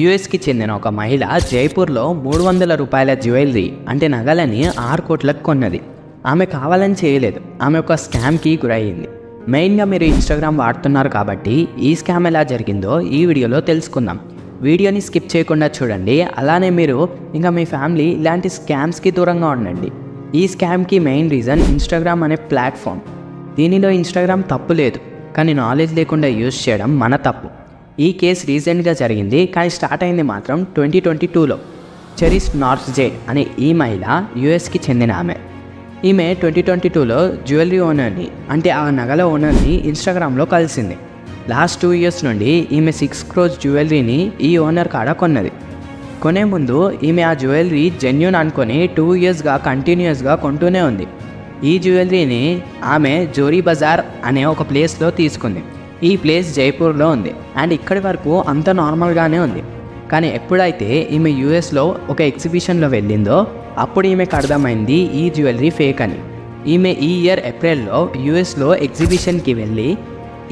యూఎస్కి చెందిన ఒక మహిళ జైపూర్లో 300 రూపాయల జ్యువెలరీ అంటే నగలని 6 కోట్లకు కొన్నది. ఆమె కావాలని చేయలేదు, ఆమె ఒక స్కామ్కి గురయ్యింది. మెయిన్గా మీరు ఇన్స్టాగ్రామ్ వాడుతున్నారు కాబట్టి ఈ స్కామ్ ఎలా జరిగిందో ఈ వీడియోలో తెలుసుకుందాం. వీడియోని స్కిప్ చేయకుండా చూడండి. అలానే మీరు ఇంకా మీ ఫ్యామిలీ ఇలాంటి స్కామ్స్కి దూరంగా ఉండండి. ఈ స్కామ్కి మెయిన్ రీజన్ ఇన్స్టాగ్రామ్ అనే ప్లాట్ఫామ్. దీనిలో ఇన్స్టాగ్రామ్ తప్పు లేదు, కానీ నాలెడ్జ్ లేకుండా యూజ్ చేయడం మన తప్పు. ఈ కేసు రీసెంట్గా జరిగింది, కానీ స్టార్ట్ అయింది మాత్రం 2022లో. చెరిస్ నార్స్జే అనే ఈ మహిళ యూఎస్కి చెందిన ఆమె. ఈమె 2022లో జ్యువెలరీ ఓనర్ని అంటే ఆ నగల ఓనర్ని ఇన్స్టాగ్రామ్లో కలిసింది. లాస్ట్ 2 ఇయర్స్ నుండి ఈమె 6 crores జ్యువెలరీని ఈ ఓనర్ కాడ కొన్నది. కొనే ముందు ఈమె ఆ జ్యువెలరీ జెన్యూన్ అనుకొని 2 ఇయర్స్గా కంటిన్యూస్గా కొంటూనే ఉంది. ఈ జ్యువెలరీని ఆమె జోరీ బజార్ అనే ఒక ప్లేస్లో తీసుకుంది. ఈ ప్లేస్ జైపూర్లో ఉంది అండ్ ఇక్కడి వరకు అంత నార్మల్గానే ఉంది. కానీ ఎప్పుడైతే ఈమె యూఎస్లో ఒక ఎగ్జిబిషన్లో వెళ్ళిందో అప్పుడు ఈమెకు అర్థమైంది ఈ జ్యువెలరీ ఫేక్ అని. ఈమె ఈ ఇయర్ ఏప్రిల్లో యూఎస్లో ఎగ్జిబిషన్కి వెళ్ళి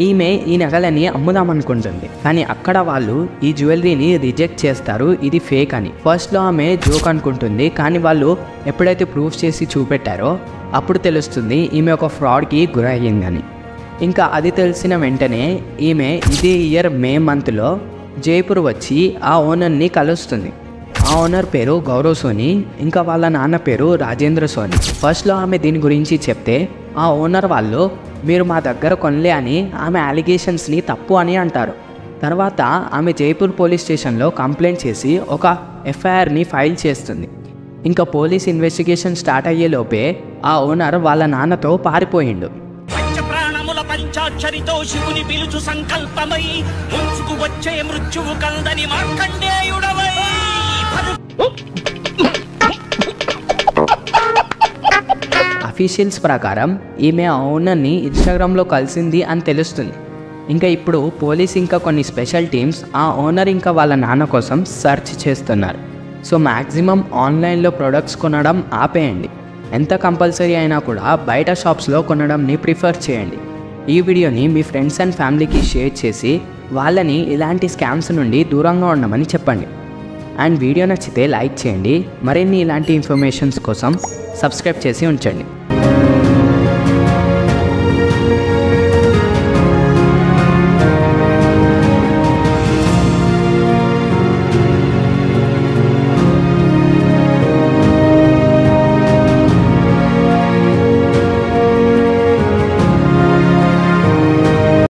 ఈమె ఈ నగలని అమ్ముదామనుకుంటుంది. కానీ అక్కడ వాళ్ళు ఈ జ్యువెలరీని రిజెక్ట్ చేస్తారు, ఇది ఫేక్ అని. ఫస్ట్లో ఆమె జోక్ అనుకుంటుంది, కానీ వాళ్ళు ఎప్పుడైతే ప్రూఫ్ చేసి చూపెట్టారో అప్పుడు తెలుస్తుంది ఈమె ఒక ఫ్రాడ్కి గురయ్యిందని. ఇంకా అది తెలిసిన వెంటనే ఈమె ఇదే ఇయర్ మే మంత్లో జైపూర్ వచ్చి ఆ ఓనర్ని కలుస్తుంది. ఆ ఓనర్ పేరు గౌరవ్ సోని, ఇంకా వాళ్ళ నాన్న పేరు రాజేంద్ర సోని. ఫస్ట్లో ఆమె దీని గురించి చెప్తే ఆ ఓనర్ వాళ్ళు మీరు మా దగ్గర కొనలే అని ఆమె అలిగేషన్స్ని తప్పు అని అంటారు. తర్వాత ఆమె జైపూర్ పోలీస్ స్టేషన్లో కంప్లైంట్ చేసి ఒక ఎఫ్ఐఆర్ని ఫైల్ చేస్తుంది. ఇంకా పోలీస్ ఇన్వెస్టిగేషన్ స్టార్ట్ అయ్యేలోపే ఆ ఓనర్ వాళ్ళ నాన్నతో పారిపోయిండు. పంచాక్షరితో శివుని పిలుచు సంకల్పమై ముంచుకు వచ్చే మృత్యువు కందని మార్కండేయుడవై. అఫీషియల్స్ ప్రకారం ఈమె ఆ ఓనర్ని ఇన్స్టాగ్రామ్లో కలిసింది అని తెలుస్తుంది. ఇంకా ఇప్పుడు పోలీస్ ఇంకా కొన్ని స్పెషల్ టీమ్స్ ఆ ఓనర్ ఇంకా వాళ్ళ నాన్న కోసం సెర్చ్ చేస్తున్నారు. సో మ్యాక్సిమం ఆన్లైన్లో ప్రొడక్ట్స్ కొనడం ఆపేయండి. ఎంత కంపల్సరీ అయినా కూడా బయట షాప్స్లో కొనడంని ప్రిఫర్ చేయండి. ఈ వీడియోని మీ ఫ్రెండ్స్ అండ్ ఫ్యామిలీకి షేర్ చేసి వాళ్ళని ఇలాంటి స్కామ్స్ నుండి దూరంగా ఉండమని చెప్పండి. అండ్ వీడియో నచ్చితే లైక్ చేయండి. మరిన్ని ఇలాంటి ఇన్ఫర్మేషన్స్ కోసం సబ్స్క్రైబ్ చేసి ఉంచండి.